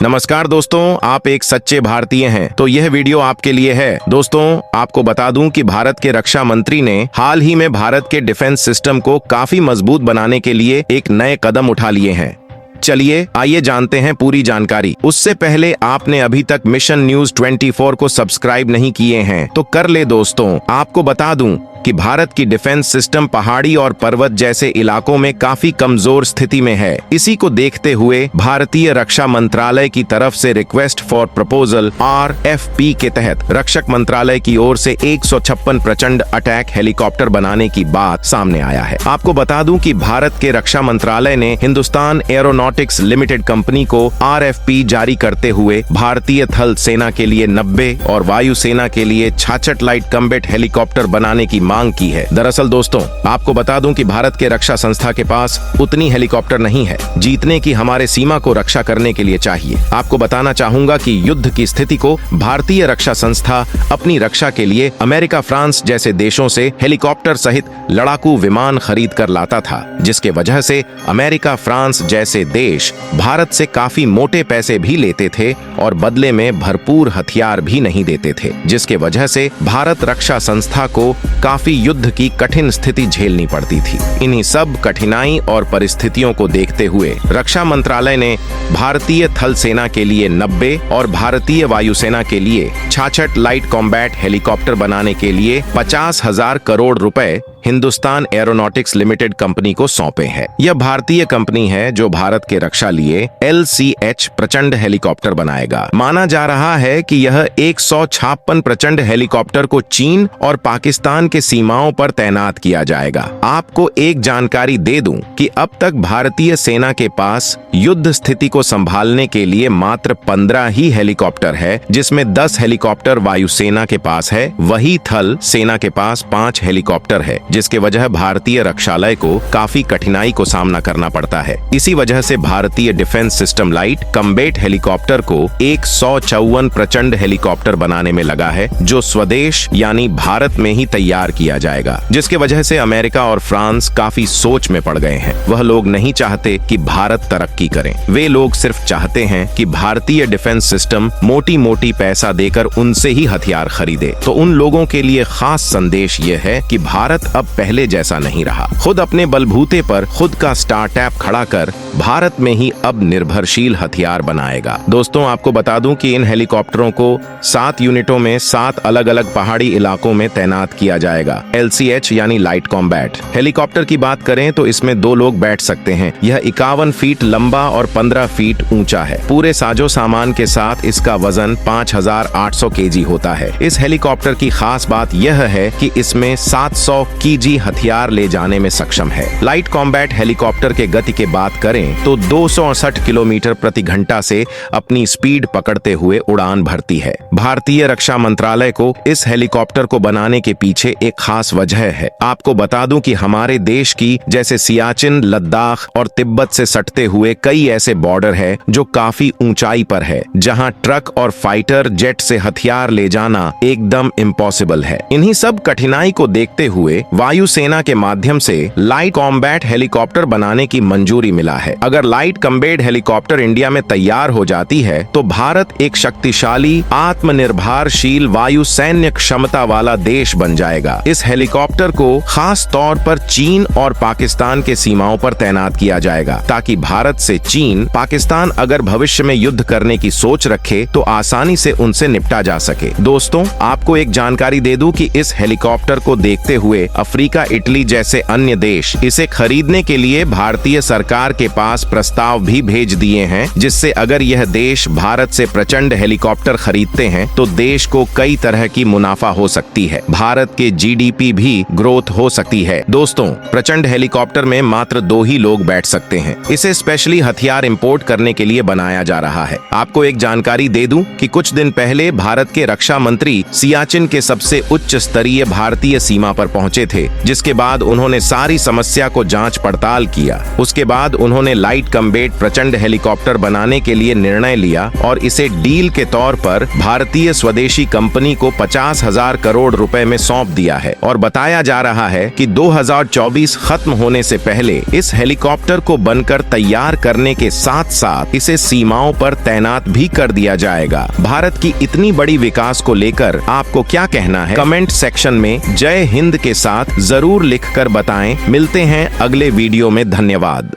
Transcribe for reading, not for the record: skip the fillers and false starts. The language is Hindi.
नमस्कार दोस्तों, आप एक सच्चे भारतीय हैं तो यह वीडियो आपके लिए है। दोस्तों, आपको बता दूं कि भारत के रक्षा मंत्री ने हाल ही में भारत के डिफेंस सिस्टम को काफी मजबूत बनाने के लिए एक नए कदम उठा लिए हैं। चलिए आइए जानते हैं पूरी जानकारी। उससे पहले आपने अभी तक मिशन न्यूज 24 को सब्सक्राइब नहीं किए हैं तो कर ले दोस्तों। आपको बता दूं कि भारत की डिफेंस सिस्टम पहाड़ी और पर्वत जैसे इलाकों में काफी कमजोर स्थिति में है। इसी को देखते हुए भारतीय रक्षा मंत्रालय की तरफ से रिक्वेस्ट फॉर प्रपोजल RFP के तहत रक्षक मंत्रालय की ओर से 156 प्रचंड अटैक हेलीकॉप्टर बनाने की बात सामने आया है। आपको बता दूं कि भारत के रक्षा मंत्रालय ने हिंदुस्तान एरोनॉटिक्स लिमिटेड कंपनी को RFP जारी करते हुए भारतीय थल सेना के लिए 90 और वायुसेना के लिए 66 लाइट कॉम्बैट हेलीकॉप्टर बनाने की मांग की है। दरअसल दोस्तों, आपको बता दूं कि भारत के रक्षा संस्था के पास उतनी हेलीकॉप्टर नहीं है जीतने की हमारे सीमा को रक्षा करने के लिए चाहिए। आपको बताना चाहूंगा कि युद्ध की स्थिति को भारतीय रक्षा संस्था अपनी रक्षा के लिए अमेरिका, फ्रांस जैसे देशों से हेलीकॉप्टर सहित लड़ाकू विमान खरीद कर लाता था, जिसके वजह से अमेरिका, फ्रांस जैसे देश भारत से काफी मोटे पैसे भी लेते थे और बदले में भरपूर हथियार भी नहीं देते थे, जिसके वजह से भारत रक्षा संस्था को काफी युद्ध की कठिन स्थिति झेलनी पड़ती थी। इन्हीं सब कठिनाई और परिस्थितियों को देखते हुए रक्षा मंत्रालय ने भारतीय थल सेना के लिए 90 और भारतीय वायुसेना के लिए 66 लाइट कॉम्बैट हेलीकॉप्टर बनाने के लिए 50,000 करोड़ रुपए हिंदुस्तान एरोनॉटिक्स लिमिटेड कंपनी को सौंपे हैं। यह भारतीय कंपनी है जो भारत के रक्षा लिए LCH प्रचंड हेलीकॉप्टर बनाएगा। माना जा रहा है कि यह 156 प्रचंड हेलीकॉप्टर को चीन और पाकिस्तान के सीमाओं पर तैनात किया जाएगा। आपको एक जानकारी दे दूं कि अब तक भारतीय सेना के पास युद्ध स्थिति को संभालने के लिए मात्र 15 ही हेलीकॉप्टर है, जिसमें 10 हेलीकॉप्टर वायुसेना के पास है। वही थल सेना के पास 5 हेलीकॉप्टर है, जिसके वजह भारतीय रक्षालय को काफी कठिनाई को सामना करना पड़ता है। इसी वजह से भारतीय defence system light combat helicopter को 154 प्रचंड हेलीकॉप्टर बनाने में लगा है, जो स्वदेश यानी भारत में ही तैयार किया जाएगा, जिसके वजह से अमेरिका और फ्रांस काफी सोच में पड़ गए हैं। वह लोग नहीं चाहते कि भारत तरक्की करे, वे लोग सिर्फ चाहते हैं कि भारतीय डिफेंस सिस्टम मोटी मोटी पैसा देकर उनसे ही हथियार खरीदे। तो उन लोगों के लिए खास संदेश ये है कि भारत अब पहले जैसा नहीं रहा। खुद अपने बलबूते पर खुद का स्टार्टअप खड़ा कर भारत में ही अब निर्भरशील हथियार बनाएगा। दोस्तों, आपको बता दूं कि इन हेलीकॉप्टरों को 7 यूनिटों में 7 अलग अलग पहाड़ी इलाकों में तैनात किया जाएगा। LCH यानी लाइट कॉम्बैट हेलीकॉप्टर की बात करें तो इसमें 2 लोग बैठ सकते हैं। यह 51 फीट लंबा और 15 फीट ऊंचा है। पूरे साजो सामान के साथ इसका वजन 5,800 kg होता है। इस हेलीकॉप्टर की खास बात यह है कि इसमें 700 kg हथियार ले जाने में सक्षम है। लाइट कॉम्बैट हेलीकॉप्टर के गति की बात करें तो 268 किलोमीटर प्रति घंटा से अपनी स्पीड पकड़ते हुए उड़ान भरती है। भारतीय रक्षा मंत्रालय को इस हेलीकॉप्टर को बनाने के पीछे एक खास वजह है। आपको बता दूं कि हमारे देश की जैसे सियाचिन, लद्दाख और तिब्बत से सटते हुए कई ऐसे बॉर्डर है जो काफी ऊंचाई पर है, जहां ट्रक और फाइटर जेट से हथियार ले जाना एकदम इम्पॉसिबल है। इन्हीं सब कठिनाई को देखते हुए वायुसेना के माध्यम से लाइट कॉम्बैट हेलीकॉप्टर बनाने की मंजूरी मिला है। अगर लाइट कॉम्बैट हेलीकॉप्टर इंडिया में तैयार हो जाती है तो भारत एक शक्तिशाली, आत्मनिर्भरशील वायु सैन्य क्षमता वाला देश बन जाएगा। इस हेलीकॉप्टर को खास तौर पर चीन और पाकिस्तान के सीमाओं पर तैनात किया जाएगा, ताकि भारत से चीन, पाकिस्तान अगर भविष्य में युद्ध करने की सोच रखे तो आसानी से उनसे निपटा जा सके। दोस्तों, आपको एक जानकारी दे दूं कि इस हेलीकॉप्टर को देखते हुए अफ्रीका, इटली जैसे अन्य देश इसे खरीदने के लिए भारतीय सरकार के पास प्रस्ताव भी भेज दिए हैं, जिससे अगर यह देश भारत से प्रचंड हेलीकॉप्टर खरीदते हैं तो देश को कई तरह की मुनाफा हो सकती है। भारत के GDP भी ग्रोथ हो सकती है। दोस्तों, प्रचंड हेलीकॉप्टर में मात्र 2 ही लोग बैठ सकते हैं। इसे स्पेशली हथियार इंपोर्ट करने के लिए बनाया जा रहा है। आपको एक जानकारी दे दूं कि कुछ दिन पहले भारत के रक्षा मंत्री सियाचिन के सबसे उच्च स्तरीय भारतीय सीमा पर पहुंचे थे, जिसके बाद उन्होंने सारी समस्या को जांच पड़ताल किया। उसके बाद उन्होंने लाइट कम्बैट प्रचंड हेलीकॉप्टर बनाने के लिए निर्णय लिया और इसे डील के तौर पर भारतीय स्वदेशी कंपनी को 50,000 करोड़ रुपए में सौंप दिया है। और बताया जा रहा है कि 2024 खत्म होने से पहले इस हेलीकॉप्टर को बनकर तैयार करने के साथ साथ इसे सीमाओं पर तैनात भी कर दिया जाएगा। भारत की इतनी बड़ी विकास को लेकर आपको क्या कहना है? कमेंट सेक्शन में जय हिंद के साथ जरूर लिखकर बताएं। मिलते हैं अगले वीडियो में। धन्यवाद।